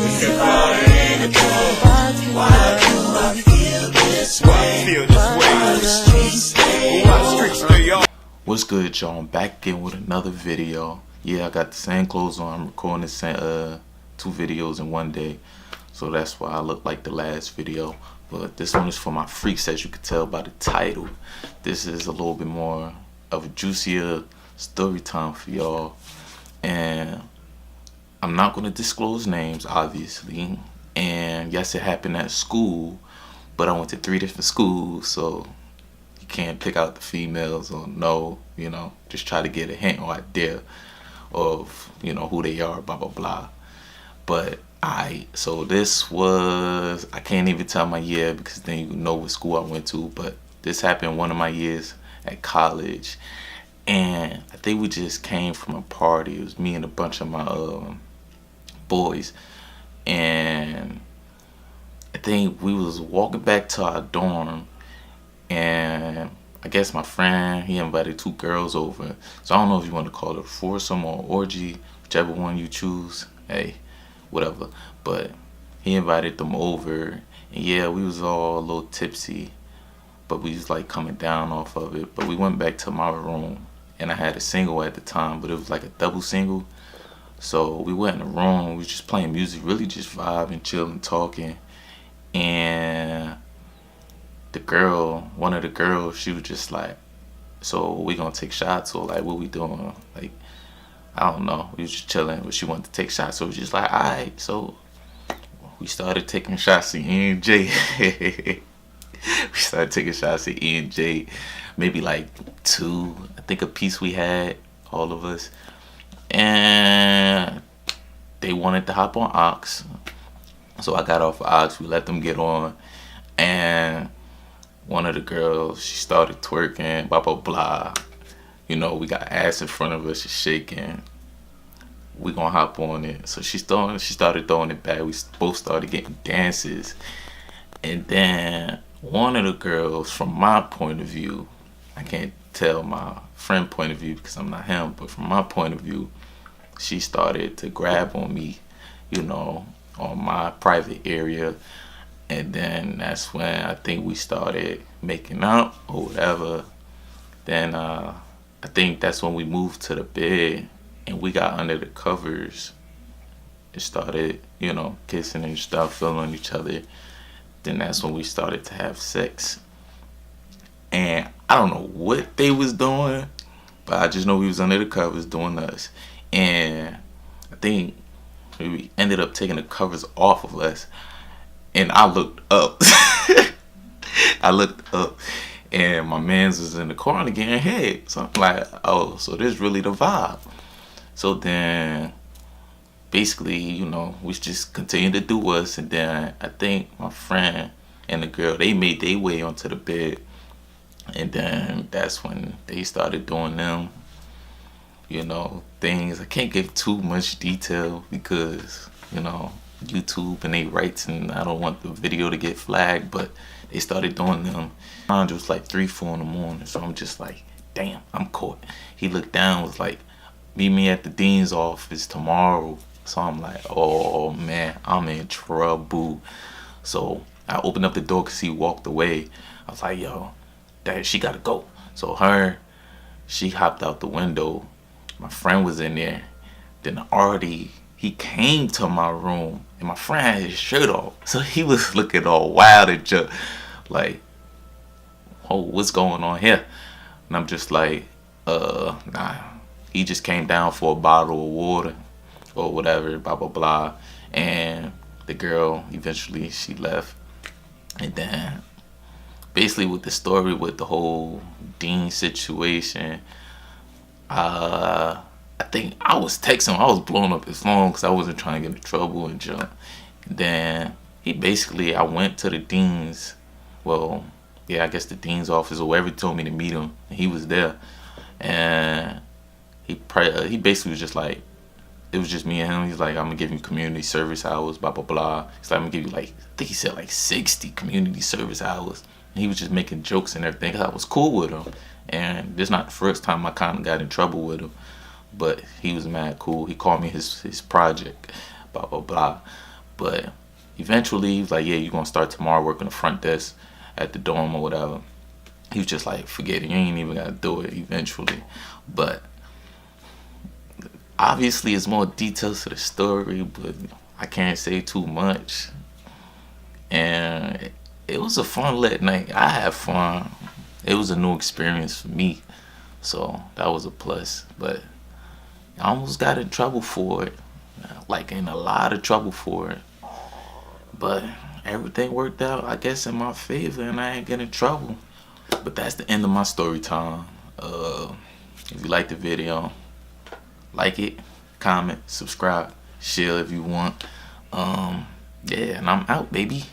Why do I feel this way? Why the streets stay on? What's good, y'all? I'm back again with another video. Yeah, I got the same clothes on. I'm recording the same, 2 videos in one day, so that's why I look like the last video. But this one is for my freaks, as you can tell by the title. This is a little bit more of a juicier story time for y'all, and I'm not going to disclose names, obviously. And yes, it happened at school, but I went to 3 different schools, so you can't pick out the females or know, just try to get a hint or idea of, who they are, blah, blah, blah. But so this was, I can't even tell my year because then you know what school I went to, but this happened one of my years at college. And I think we just came from a party. It was me and a bunch of my boys. And I think we was walking back to our dorm, and I guess my friend, he invited 2 girls over. So I don't know if you want to call it a foursome or orgy, whichever one you choose. Hey, whatever. But he invited them over, and yeah, we was all a little tipsy, but we was like coming down off of it. But we went back to my room, and I had a single at the time, but it was like a double single. So we went in the room, we was just playing music, really just vibing, chilling, talking. And one of the girls, she was just like, so we gonna take shots, or like, what we doing? Like, I don't know, we was just chilling, but she wanted to take shots, so we was just like, alright. So we started taking shots at E and J. We started taking shots at E and J, maybe like 2, I think, a piece we had, all of us. And they wanted to hop on Ox, so I got off of Ox. We let them get on, and one of the girls, she started twerking, blah blah blah. We got ass in front of us, she's shaking. We gonna hop on it, so she started throwing it back. We both started getting dances, and then one of the girls, from my point of view, I can't tell my friend point of view because I'm not him, but from my point of view, she started to grab on me, on my private area. And then that's when I think we started making out or whatever. Then I think that's when we moved to the bed and we got under the covers and started, kissing and stuff, feeling each other. Then that's when we started to have sex. And I don't know what they was doing, but I just know we was under the covers doing us. And I think we ended up taking the covers off of us. And I looked up. I looked up, and my mans was in the corner getting head. So I'm like, oh, so this really the vibe. So then, basically, we just continued to do us. And then I think my friend and the girl, they made their way onto the bed. And then that's when they started doing them, things. I can't give too much detail because, YouTube and they rights, and I don't want the video to get flagged, but they started doing them. It was like 3, 4 in the morning, so I'm just like, damn, I'm caught. He looked down, was like, meet me at the dean's office tomorrow. So I'm like, oh man, I'm in trouble. So I opened up the door because he walked away. I was like, yo, she gotta go. So she hopped out the window. My friend was in there. Then Artie, he came to my room, and my friend had his shirt off. So he was looking all wild and just like, oh, what's going on here? And I'm just like, nah. He just came down for a bottle of water or whatever, blah, blah, blah. And the girl, eventually, she left. And then basically with the story, with the whole Dean situation, I think I was texting him. I was blowing up his phone because I wasn't trying to get in trouble and junk. Then I went to the dean's, I guess the dean's office or wherever he told me to meet him. And he was there, and he basically was just like, it was just me and him. He's like, I'm gonna give you community service hours, blah blah blah. He's like, I'm gonna give you I think he said 60 community service hours. And he was just making jokes and everything. 'Cause I was cool with him, and this is not the first time I kind of got in trouble with him. But he was mad cool. He called me his project, blah blah blah. But eventually, he was like, yeah, you're going to start tomorrow working the front desk at the dorm or whatever. He was just like, forget it, you ain't even got to do it eventually. But obviously, it's more details to the story, but I can't say too much. And it was a fun lit night. I had fun. It was a new experience for me. So that was a plus. But I almost got in trouble for it. Like, in a lot of trouble for it. But everything worked out, I guess, in my favor, and I ain't getting in trouble. But that's the end of my story time. If you like the video, like it, comment, subscribe, share if you want. Yeah, and I'm out, baby.